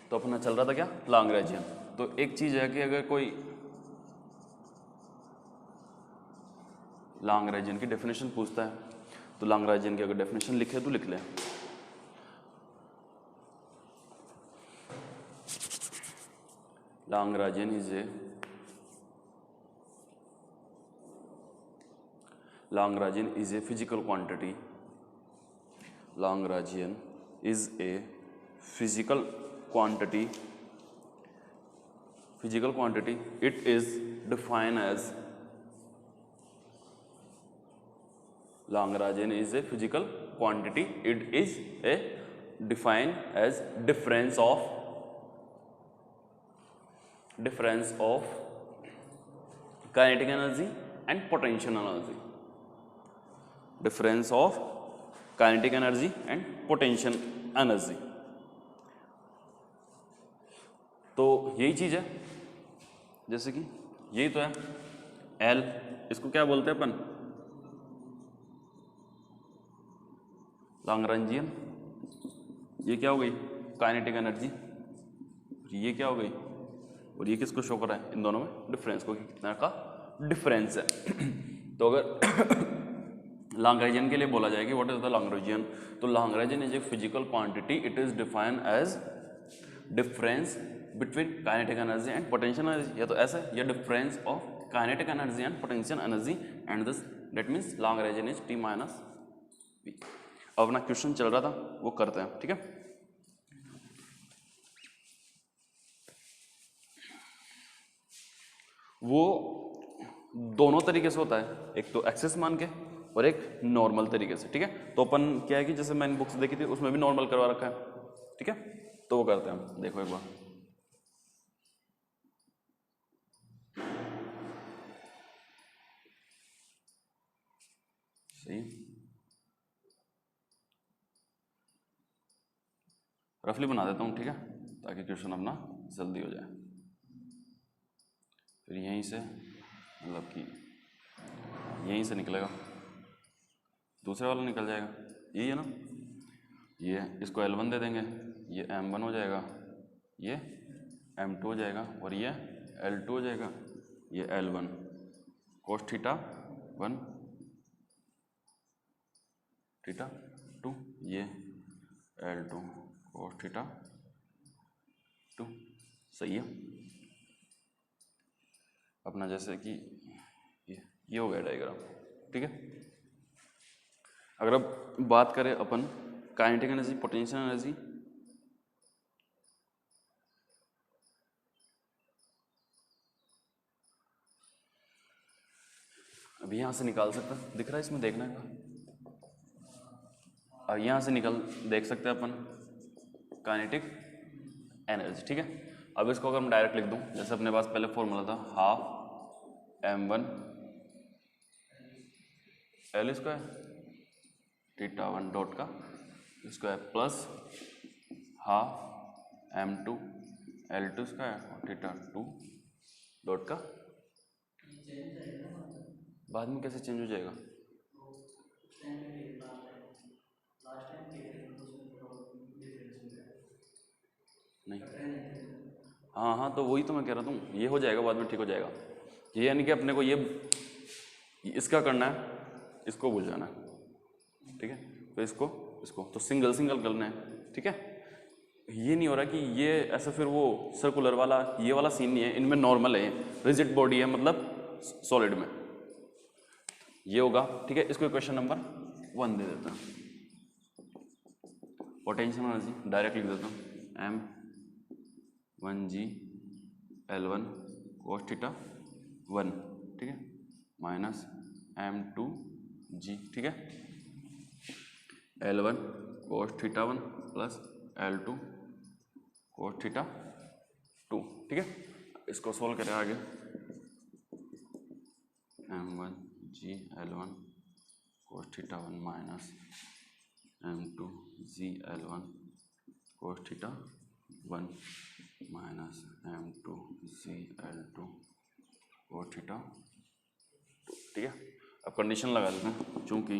तो अपना चल रहा था क्या, लाग्रांजियन। तो एक चीज है कि अगर कोई लाग्रांजियन की डेफिनेशन पूछता है तो लाग्रांजियन की अगर डेफिनेशन लिखे तो लिख ले। Lagrangian is a physical quantity. Lagrangian is a physical quantity it is defined as Lagrangian is a physical quantity, it is a defined as difference of kinetic energy and potential energy, difference of kinetic energy and potential energy। तो यही चीज है, जैसे कि यही तो है L, इसको क्या बोलते हैं अपन, लाग्रांजियन। ये क्या हो गई, काइनेटिक एनर्जी। ये क्या हो गई, और ये किसको शो कर रहा है, इन दोनों में डिफरेंस को, कि कितना का डिफरेंस है। तो अगर लाग्रांजियन के लिए बोला जाए कि व्हाट इज द लाग्रांजियन, तो Lagrangian is a physical quantity, it is defined as difference between kinetic energy and potential energy, या तो ऐसा, या difference of kinetic energy and potential energy, and this that means Lagrangian is T minus V। अब अपना question चल रहा था वो करते हैं, ठीक है। वो दोनों तरीके से होता है, एक तो एक्सेस मान के और एक नॉर्मल तरीके से, ठीक है। तो अपन क्या है कि जैसे मैंने बुक्स देखी थी उसमें भी नॉर्मल करवा रखा है, ठीक है। तो वो करते हैं, देखो एक बार सही, रफली बना देता हूँ, ठीक है, ताकि क्वेश्चन अपना जल्दी हो जाए। फिर यहीं से मतलब कि यहीं से निकलेगा, दूसरे वाला निकल जाएगा, यही है ना। ये इसको L1 दे देंगे, ये M1 हो जाएगा, ये M2 हो जाएगा, और ये L2 हो जाएगा, ये L1 cos थीटा 1 थीटा 2, ये L2 cos थीटा 2। सही है अपना, जैसे कि ये हो गया डायग्राम, ठीक है। अगर अब बात करें अपन काइनेटिक एनर्जी, पोटेंशियल एनर्जी, अब यहाँ से निकाल सकते हैं, दिख रहा है इसमें, देखना है, और यहाँ से देख सकते हैं अपन काइनेटिक एनर्जी, ठीक है। अब इसको अगर मैं डायरेक्ट लिख दूँ, जैसे अपने पास पहले फॉर्मूला था half M1 L square theta 1 dot का square plus half M2 L2 square और थीटा 2 डॉट का। बाद में कैसे चेंज हो जाएगा, नहीं, हाँ हाँ, तो वही तो मैं कह रहा हूँ, ये हो जाएगा बाद में, ठीक हो जाएगा। ये यानी कि अपने को ये इसका करना है, इसको बुझाना है, ठीक है। तो इसको तो सिंगल करना है, ठीक है। ये नहीं हो रहा कि ये ऐसा, फिर वो सर्कुलर वाला ये वाला सीन नहीं है, इनमें नॉर्मल है, रिजिड बॉडी है, मतलब सॉलिड में ये होगा, ठीक है। इसको क्वेश्चन नंबर 1 दे देता हूँ। पोटेंशियल एनर्जी डायरेक्ट लिख देता हूँ, M1G L1 cos थीटा 1, ठीक है, माइनस M2G, ठीक है, L1 cos theta 1 plus L2 cos theta 2, ठीक है। इसको सोल्व करें आगे, M1G L1 cos theta 1 minus M2G L1 cos theta 1 minus M2G L2 cos theta 2, ठीक है। अब कंडीशन लगा देते हैं, चूंकि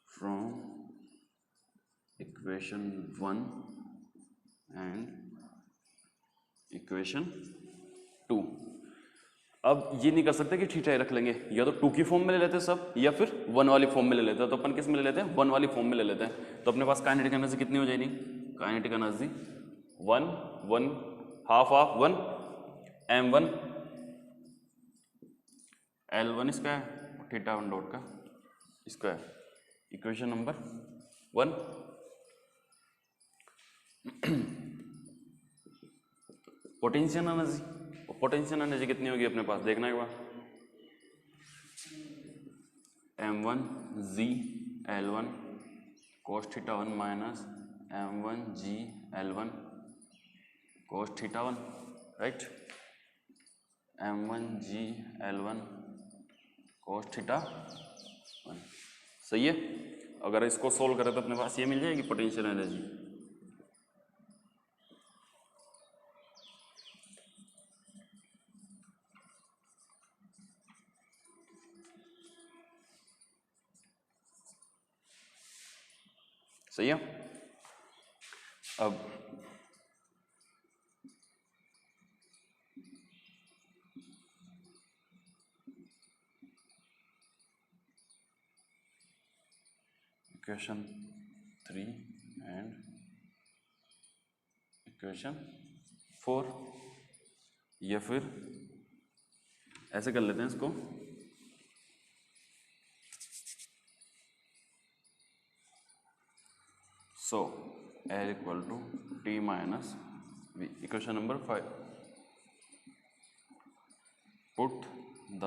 फ्रॉम इक्वेशन 1 एंड इक्वेशन 2। अब ये नहीं कर सकते कि थीटा ही रख लेंगे, या तो 2 की फॉर्म में ले लेते हैं सब, या फिर 1 वाली फॉर्म में ले लेते हैं। तो अपन किस में ले लेते हैं? 1 वाली फॉर्म में ले लेते हैं। तो अपने पास काइनेटिक एनर्जी कितनी हो जाएगी? Kinetic energy 1 1 half half 1 m1 L1 square theta 1 dot का square. Equation number 1। Potential energy, potential energy कितनी होगी अपने पास? देखना एक बार। m1 g L1 cos theta 1 minus m1 g L1 cos theta 1, right. m1 g L1 cos theta 1, सही है। अगर इसको सोल्व करें तो अपने पास ये मिल जाएगी पोटेंशियल एनर्जी। सही है। अब इक्वेशन 3 एंड इक्वेशन 4, या फिर ऐसे कर लेते हैं इसको। So L equal to T minus V। Equation number 5, put the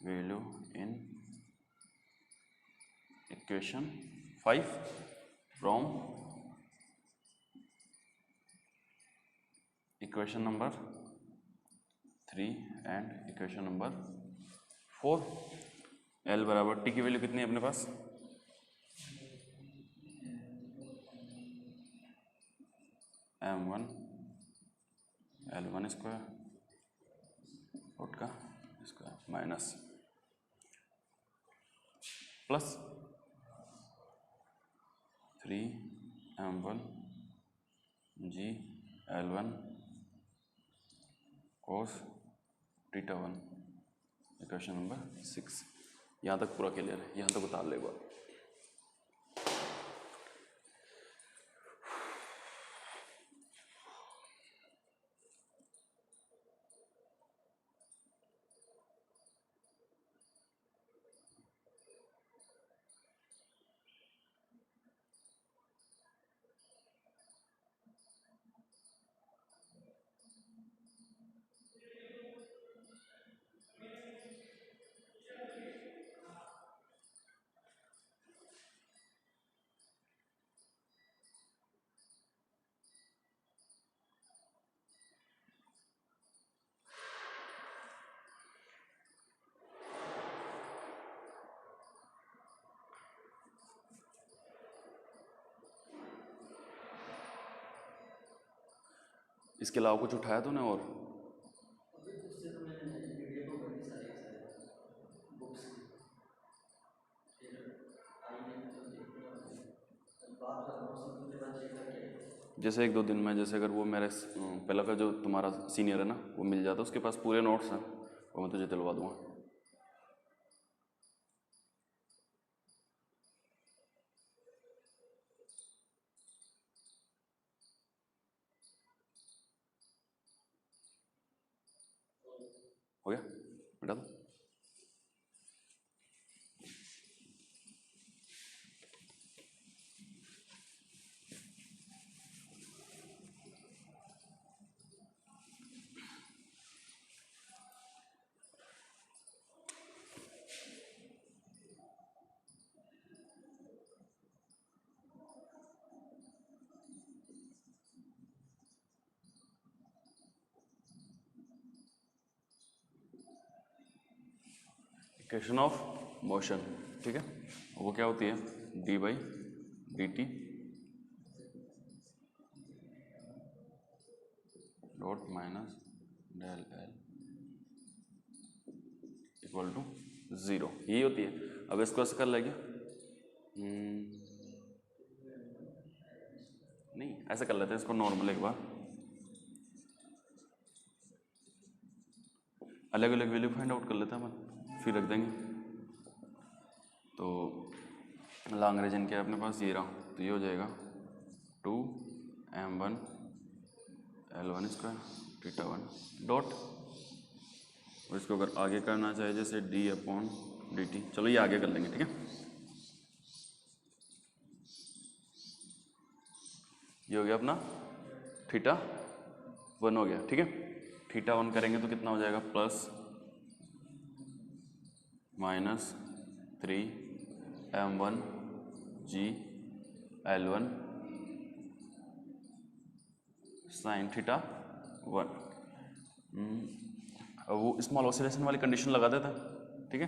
value in equation 5 from equation number 3 and equation number 4। L बराबर T की वैल्यू कितनी है अपने पास? m1 L1 स्क्वायर का square minus plus 3m1 g L1 cos theta 1, equation number 6। यहाँ तक पूरा क्लियर है, यहाँ तक उतार ले एक बार। इसके अलावा कुछ उठाया तूने और? जैसे 1-2 दिन में, जैसे अगर वो मेरे पहला का जो तुम्हारा सीनियर है ना, वो मिल जाता, उसके पास पूरे नोट्स हैं, वो मैं तुझे दिलवा दूंगा। हो गया बेटा? तो इक्वेशन ऑफ मोशन, ठीक है, वो क्या होती है? d/dt dot minus del L equal to 0, यही होती है। अब इसको ऐसे कर लेंगे, नहीं ऐसे कर लेते हैं इसको नॉर्मल, एक बार अलग अलग वैल्यू फाइंड आउट कर लेते हैं अपन, फिर रख देंगे। तो लैग्रेंजियन क्या है अपने पास, ये रहा, तो ये हो जाएगा 2m1 L1 square theta 1 dot, और इसको अगर आगे करना चाहे जैसे d/dt, चलो ये आगे कर लेंगे, ठीक है। ये हो गया अपना थीटा 1 हो गया, ठीक है। थीटा 1 करेंगे तो कितना हो जाएगा, plus minus 3m1 g L1 sine theta 1। अब वो स्मॉल ऑसिलेशन वाली कंडीशन लगा देता है, ठीक है,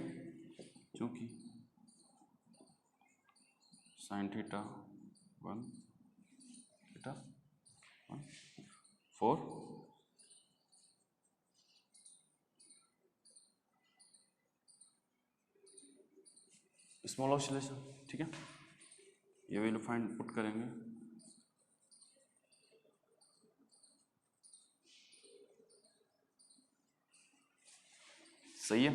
क्योंकि sine theta 1 theta 1 4 small oscillation, ठीक है। ये वैल्यू फाइंड पुट करेंगे, सही है।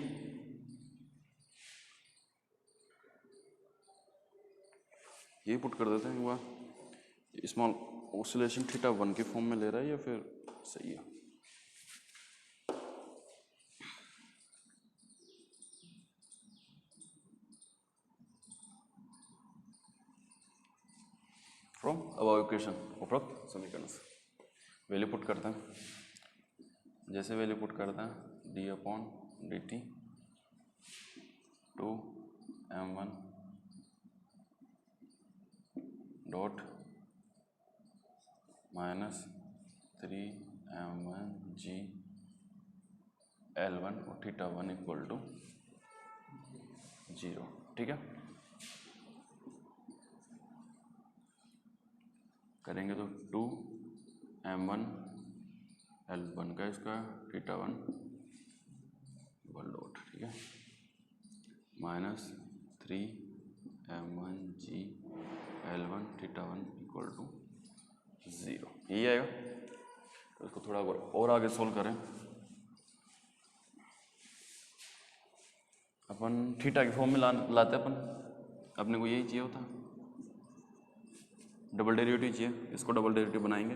ये पुट कर देते हैं एक बार, स्मॉल ऑसिलेशन थीटा 1 के फॉर्म में ले रहा है या फिर सही है। फ्रॉम अबव इक्वेशन, उपरोक्त समीकरण से वैल्यू पुट करते हैं। जैसे वैल्यू पुट करते हैं, d/dt 2m1 dot minus 3m1 g L1 और थीटा 1 इक्वल टू 0, ठीक है। करेंगे तो 2m1 L1 का स्क्वायर थीटा 1 डॉट, ठीक है, minus 3m1 g L1 theta 1 equal to 0, यही आएगा। तो इसको थोड़ा और आगे सोल्व करें, अपन थीटा के फॉर्म में लाते अपन, अपने को यही चाहिए होता, डबल डेरिवेटिव चाहिए, इसको डबल डेरिवेटिव बनाएंगे।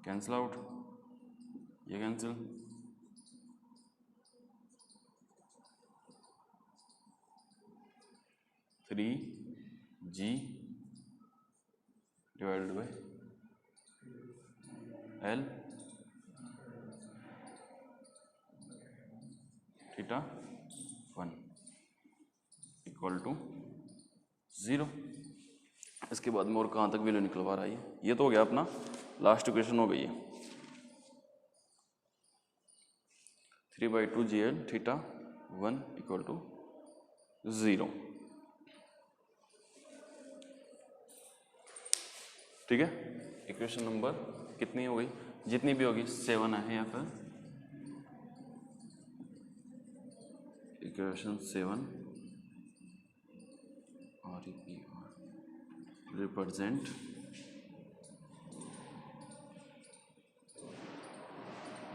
कैंसिल आउट, ये cancel, three g divided by L theta 1 equal to 0। इसके बाद में और कहाँ तक वैल्यू निकलवा रहा है ये तो हो गया अपना लास्ट इक्वेशन हो गई है, 3/2 GL थीटा 1 इक्वल टू 0, ठीक है। इक्वेशन नंबर कितनी हो गई, जितनी भी होगी 7 है, या फिर इक्वेशन 7 और represent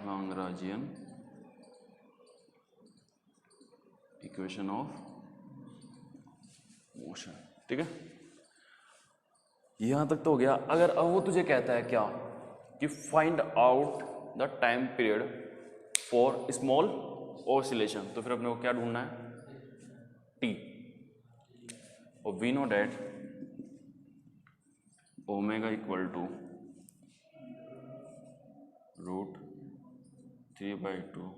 Lagrangian equation of motion, ठीक है। यहां तक तो हो गया। अगर अब वो तुझे कहता है क्या कि find out the time period for small oscillation, तो फिर अपने को क्या ढूंढना है, टी, और we know that omega equal to √3/2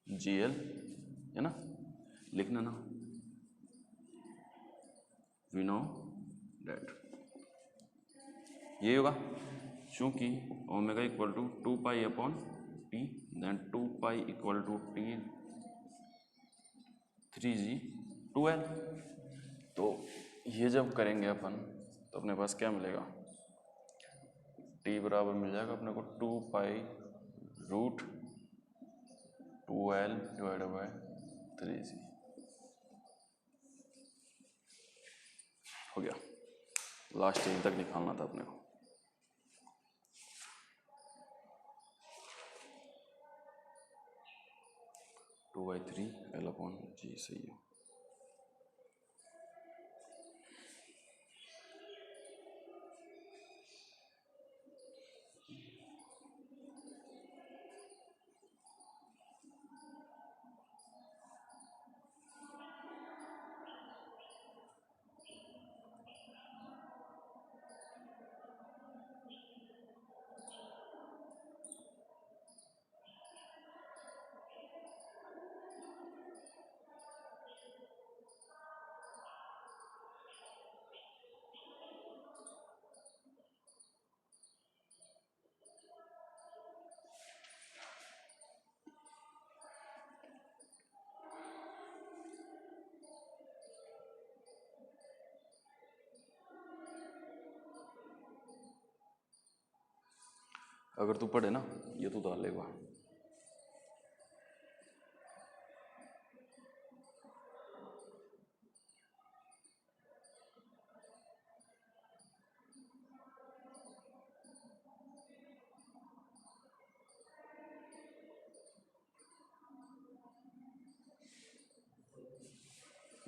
GL, है ना, लिखना ना, वी नो डेट, ये होगा, चूंकि omega equal to 2π/T, then 2π equal to T 3G 2L। तो ये जब करेंगे अपन तो अपने पास क्या मिलेगा, T बराबर मिल जाएगा अपने को 2π√2L डिवाइडेड बाय 3C। हो गया, लास्ट स्टेज तक निकालना था अपने को। टू बाई 3L/G सही है। अगर तू पढ़े ना ये तू डाल लेगा।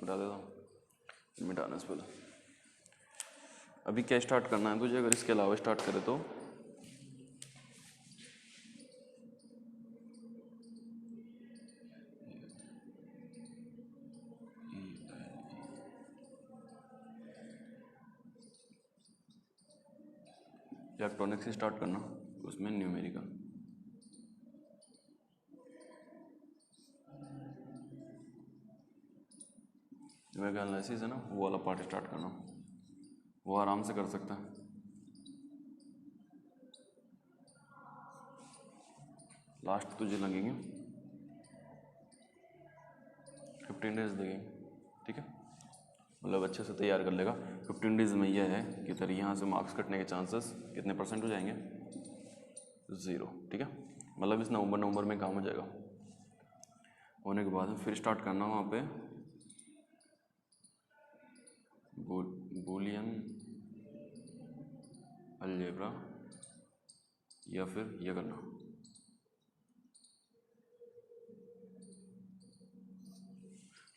मिटा देता हूँ, मिटाने से पहले अभी क्या स्टार्ट करना है तुझे, अगर इसके अलावा स्टार्ट करे तो इलेक्ट्रॉनिक्स से स्टार्ट करना, उसमें न्यूमेरिकल। न्यूमेरिकल एनालिसिस है ना, वो वाला पार्ट स्टार्ट करना, वो आराम से कर सकता है। लास्ट तुझे लगेंगे 15 डेज लगेंगे, ठीक है। मतलब अच्छे से तैयार कर लेगा। 15 डेज में यह है कि तेरे यहाँ से मार्क्स कटने के चांसेस कितने % हो जाएंगे, 0, ठीक है। मतलब इस नवंबर में काम हो जाएगा। होने के बाद फिर स्टार्ट करना वहाँ पे बूलियन अलजेब्रा, या फिर ये करना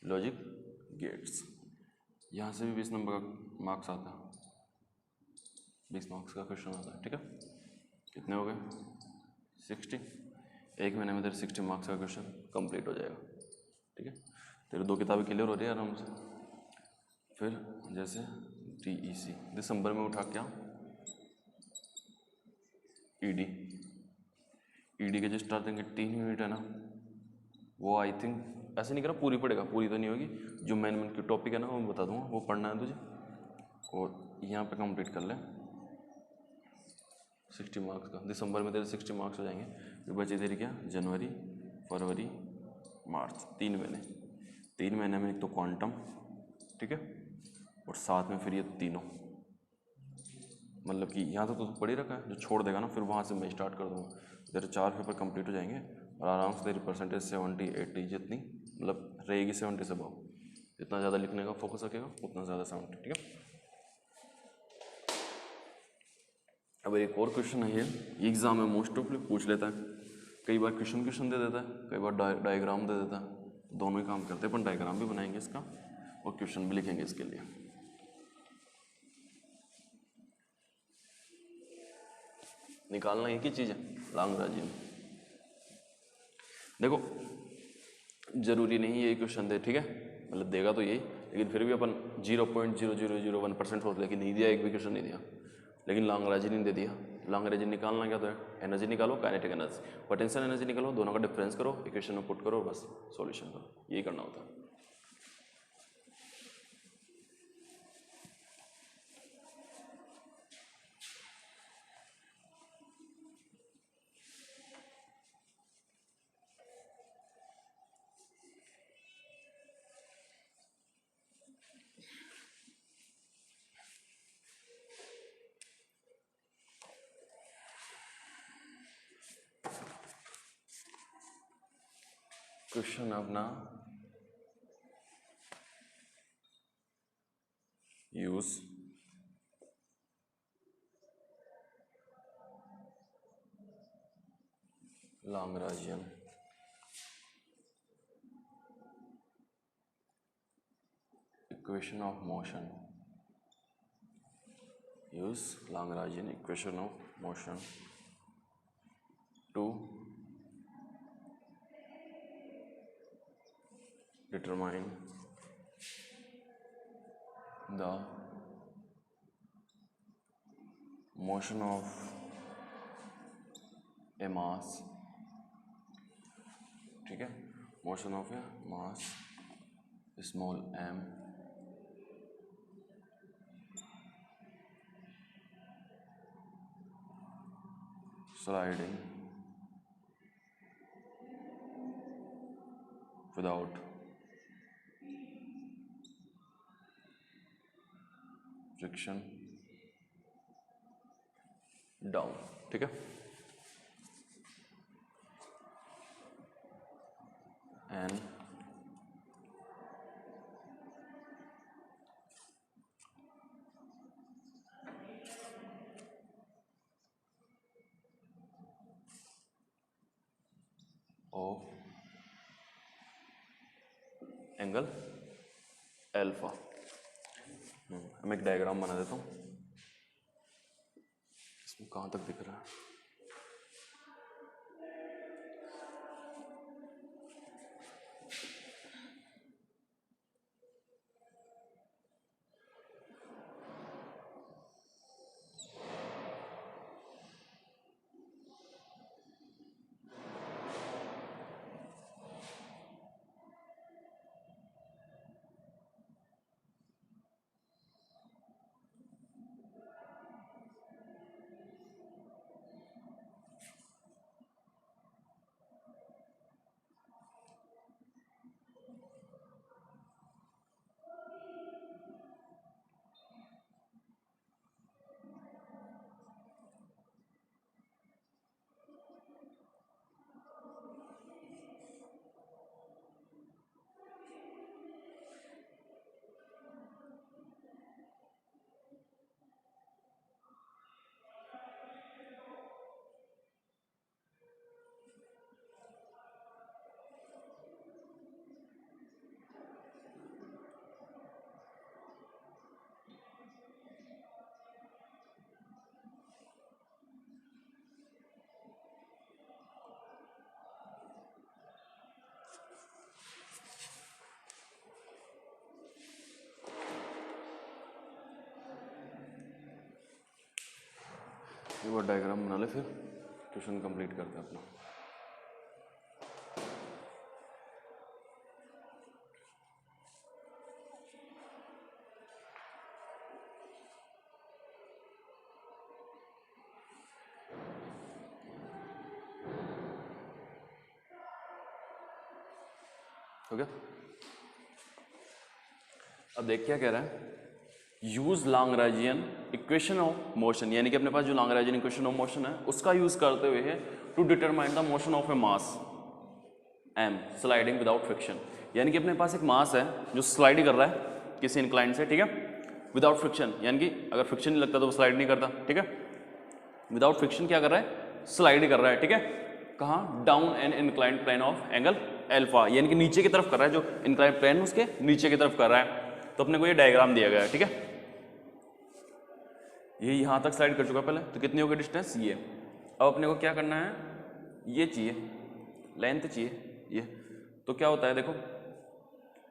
लॉजिक गेट्स। यहाँ से भी 20 नंबर का मार्क्स आता है, 20 मार्क्स का क्वेश्चन आता है, ठीक है। कितने हो गए, 60। एक महीने में तेरे 60 मार्क्स का क्वेश्चन कंप्लीट हो जाएगा, ठीक है। तेरे 2 किताबें क्लियर हो रही है आराम से। फिर जैसे DEC दिसंबर में उठा क्या, ED के जो स्टार्टिंग के 3 यूनिट है ना, वो आई थिंक ऐसे नहीं करा पूरी पड़ेगा, पूरी तो नहीं होगी। जो मेन की टॉपिक है ना वो मैं बता दूंगा, वो पढ़ना है तुझे। और यहाँ पे कंप्लीट कर ले 60 मार्क्स का। दिसंबर में तेरे 60 मार्क्स हो जाएंगे। फिर बचे तेरी क्या, जनवरी, फरवरी, मार्च, 3 महीने। 3 महीने में एक तो क्वांटम, ठीक है, और साथ में फिर ये तीनों। मतलब कि यहाँ तो तू पढ़ ही रखा है, जो छोड़ देगा ना फिर वहाँ से मैं स्टार्ट कर दूँगा। तेरे 4 पेपर कंप्लीट हो जाएंगे और आराम से तेरी परसेंटेज 70, 80 जितनी मतलब रहेगी 70 से अबव। जितना ज़्यादा लिखने का फोकस रखेगा उतना ज़्यादा 70, ठीक है। अब एक और क्वेश्चन है, ये एग्जाम में मोस्ट ऑफली पूछ लेता है। कई बार क्वेश्चन दे देता है, कई बार डायग्राम दे देता है। दोनों ही काम करते हैं, अपन डायग्राम भी बनाएंगे इसका और क्वेश्चन भी लिखेंगे इसके लिए। निकालना एक ही चीज़ है लांगराजी में। देखो जरूरी नहीं यही क्वेश्चन दे, ठीक है, मतलब देगा तो यही, लेकिन फिर भी अपन 0.0001% सोच ले कि नहीं दिया, एक भी क्वेश्चन नहीं दिया, लेकिन लांगराजी नहीं दे दिया। लांगराजी निकालना क्या, तो है एनर्जी निकालो, काइनेटिक एनर्जी, पोटेंशियल एनर्जी निकालो, दोनों का डिफरेंस करो, इक्वेशन में पुट करो, बस सॉल्यूशन करो, यही करना होता है। क्वेश्चन अपना use Lagrangian equation of motion. Use Lagrangian equation of motion to determine the motion of a mass, ठीक है, motion of a mass small m sliding without friction down, ठीक है, and of एंगल अल्फा। मैं एक diagram बना देता हूँ, इसमें कहाँ तक दिख रहा है, एक बार डायग्राम बना ले, फिर क्वेश्चन कंप्लीट करते हैं अपना। हो गया? अब देख क्या कह रहा है, use Lagrangian equation of motion, यानी कि अपने पास जो लैग्रेंजियन इक्वेशन ऑफ मोशन है उसका यूज करते हुए है to determine the motion of a mass m sliding without friction, यानी कि अपने पास एक मास है जो स्लाइड कर रहा है किसी इंक्लाइन से, ठीक है, विदाउट फ्रिक्शन, यानी कि अगर फ्रिक्शन नहीं लगता तो वो स्लाइड नहीं करता, ठीक है, विदाउट फ्रिक्शन क्या कर रहा है, स्लाइड कर रहा है, ठीक है, कहाँ, down an inclined plane of angle alpha, यानी कि नीचे की तरफ कर रहा है, जो इंक्लाइंड प्लेन उसके नीचे की तरफ कर रहा है। तो अपने को ये डायग्राम दिया गया है, ठीक है, ये यहाँ तक स्लाइड कर चुका पहले, तो कितनी होगी डिस्टेंस, ये। अब अपने को क्या करना है, ये चाहिए, लेंथ चाहिए ये, तो क्या होता है देखो,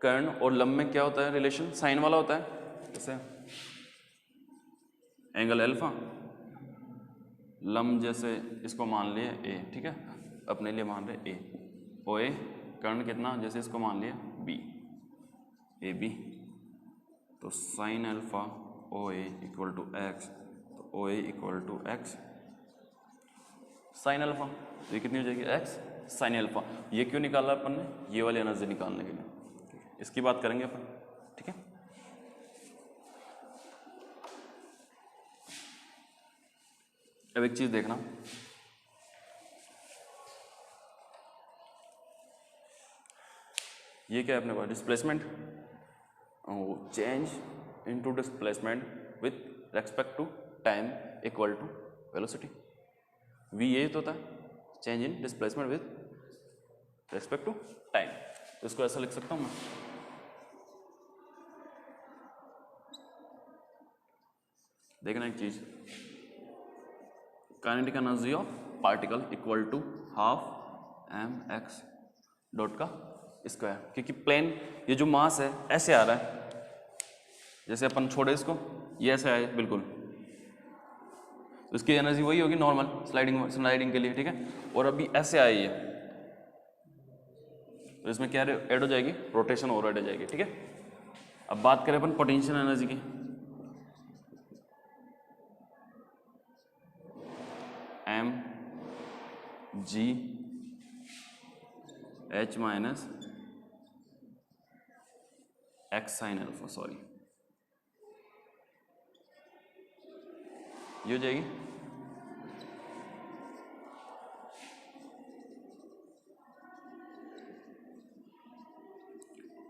कर्ण और लंब में क्या होता है रिलेशन, साइन वाला होता है, जैसे एंगल अल्फा, लंब जैसे इसको मान लिए ए, ठीक है, अपने लिए मान रहे ए, ओ ए, कर्ण कितना, जैसे इसको मान लिया बी, ए बी, तो sine alpha O A equal to X, तो O A equal to X sine alpha, तो ये कितनी हो जाएगी, एक्स साइन अल्फा। ये क्यों निकाला अपन ने, ये वाली एनर्जी निकालने के लिए, इसकी बात करेंगे अपन, ठीक है। अब एक चीज देखना, ये क्या है अपने पास displacement, change into displacement with respect to time equal to velocity. V ये तो होता है change in displacement with respect to time. तो इसको ऐसा लिख सकता हूँ मैं, देखना एक चीज, kinetic energy of particle equal to half M X dot का स्क्वायर, क्योंकि प्लेन ये जो मास है ऐसे आ रहा है, जैसे अपन छोड़े इसको ये ऐसे आए बिल्कुल, तो इसकी एनर्जी वही होगी नॉर्मल स्लाइडिंग के लिए, ठीक है। और अभी ऐसे आए ये, तो इसमें क्या ऐड हो जाएगी, रोटेशन और ऐड हो जाएगी, ठीक है। अब बात करें अपन पोटेंशियल एनर्जी की, M G H minus X sine alpha, sorry ये हो जाएगी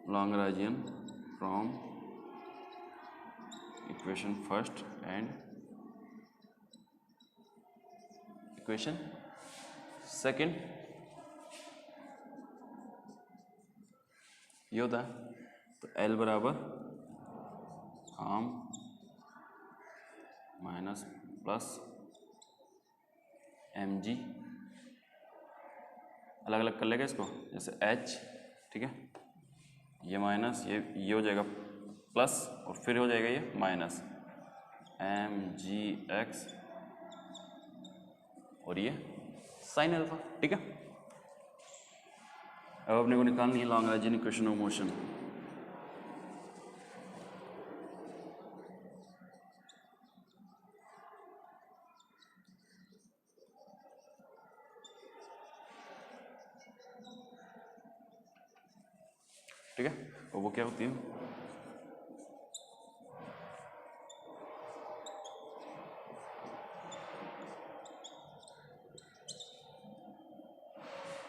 Lagrangian from equation first and equation second, ये होता है। तो L बराबर हाम माइनस प्लस एम जी, अलग अलग कर लेगा इसको, जैसे H, ठीक है, ये माइनस ये हो जाएगा प्लस और फिर हो जाएगा ये माइनस एम जी एक्स और ये साइन अल्फा, ठीक है। अब अपने को निकालनी है लैग्रेंजियन इक्वेशन ऑफ मोशन। ठीक है, और वो क्या होती है,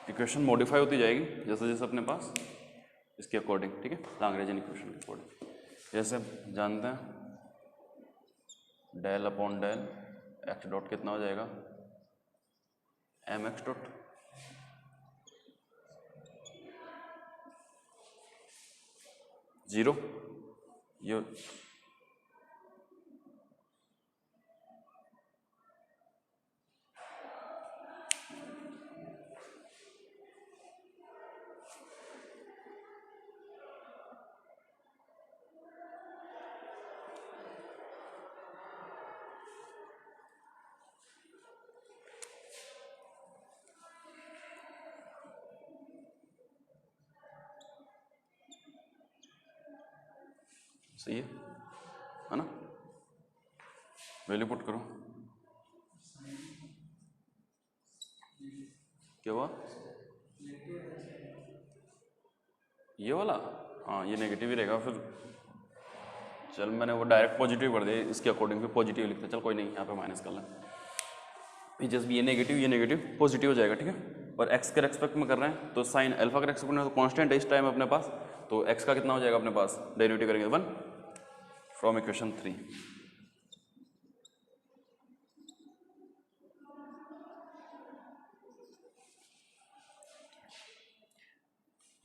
इक्वेशन मॉडिफाई होती जाएगी जैसे जैसे अपने पास इसके अकॉर्डिंग, ठीक है, लैग्रेंजियन इक्वेशन के अकॉर्डिंग। जैसे हम जानते हैं del upon del X dot कितना हो जाएगा, एम एक्स डॉट, जीरो, ये सही है ना, वैल्यू पुट करो, क्या हुआ, ये वाला, हाँ ये नेगेटिव ही रहेगा फिर, चल मैंने वो डायरेक्ट पॉजिटिव कर दिया, इसके अकॉर्डिंग फिर पॉजिटिव लिखते, चल कोई नहीं, यहाँ पे माइनस कर लें, जस्ट ये नेगेटिव पॉजिटिव हो जाएगा, ठीक है। और एक्स के रेस्पेक्ट में कर रहे हैं तो साइन अल्फा के रेस्पेक्ट में तो कांस्टेंट है इस टाइम अपने पास, तो एक्स का कितना हो जाएगा अपने पास, डेरिवेटिव करेंगे 1 फ्रॉम इक्वेशन 3।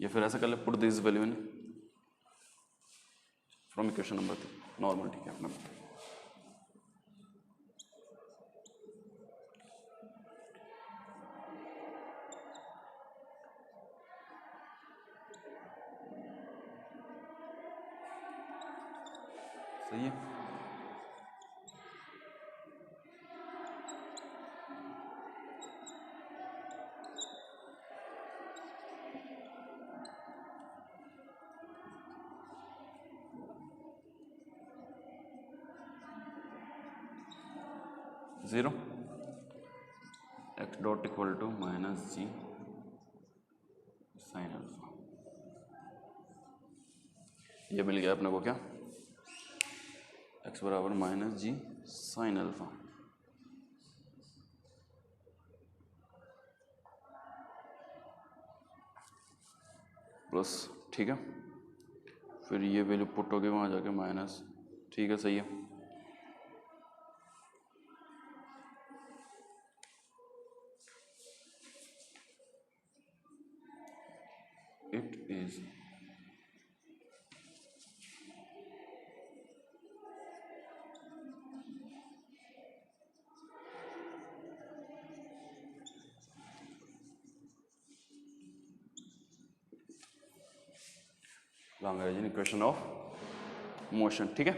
या फिर ऐसा कर ले, put this value in from equation number 3 normal, ठीक है अपने पास। सही है, zero X dot equal to minus G sine alpha, ये मिल गया अपने को क्या, एक्स बराबर minus G sine alpha plus ठीक है, फिर ये वैल्यू पुट हो गई वहाँ जाके माइनस, ठीक है सही है। It is Lagrangian equation of motion, ठीक है।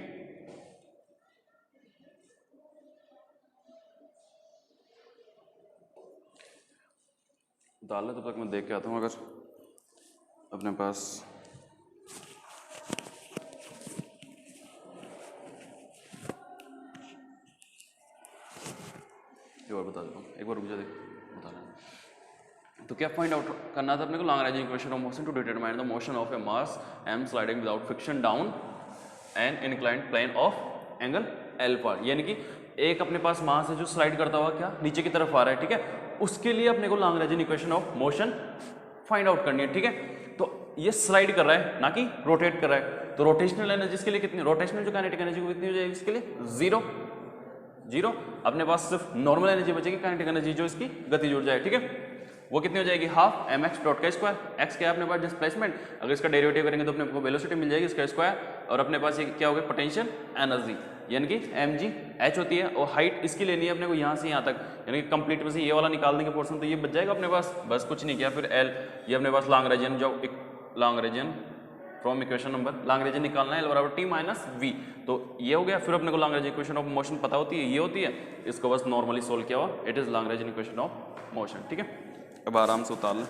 डालना तब तक मैं देख के आता हूँ अगर अपने पास एक बार बता देता हूँ, एक बार रुक जा, देख बता रहा। तो क्या फाइंड आउट करना था अपने को, Lagrangian equation of motion to determine the motion of a mass m sliding without friction down an inclined plane of angle L पर। यानी कि एक अपने पास मास है जो स्लाइड करता हुआ क्या नीचे की तरफ आ रहा है, ठीक है, उसके लिए अपने को Lagrangian equation of motion find out करनी है, ठीक है। तो ये स्लाइड कर रहा है ना कि रोटेट कर रहा है, तो रोटेशनल एनर्जी के लिए कितनी, रोटेशनल जो काइनेटिक एनर्जी को कितनी हो जाएगी इसके लिए, जीरो जीरो। अपने पास सिर्फ नॉर्मल एनर्जी बचेगी, काइनेटिक एनर्जी जो इसकी गति जुड़ जाए, ठीक है, वो कितनी हो जाएगी, हाफ एम एक्स डॉट का स्क्वायर, एक्स क्या है अपने पास डिस्प्लेसमेंट, अगर इसका डेरिवेटिव करेंगे तो अपने को वेलोसिटी मिल जाएगी इसका स्क्वायर, और अपने पास ये क्या हो गया पोटेंशियल एनर्जी यानी कि एम जी एच होती है, और हाइट इसकी लेनी है अपने को यहाँ से यहाँ तक, यानी कि कंप्लीट में से ये वाला निकालने के पोर्शन, तो ये बच जाएगा अपने पास, बस कुछ नहीं किया। फिर एल ये अपने पास लैग्रेंजियन जो Lagrangian from equation number Lagrangian निकालना है, L बराबर टी माइनस वी, तो ये हो गया। फिर अपने को लैग्रेंजियन इक्वेशन ऑफ मोशन पता होती है, ये होती है, इसको बस नॉर्मली सोल्व किया हुआ, it is Lagrangian equation of motion, ठीक है। अब आराम से उतार लें।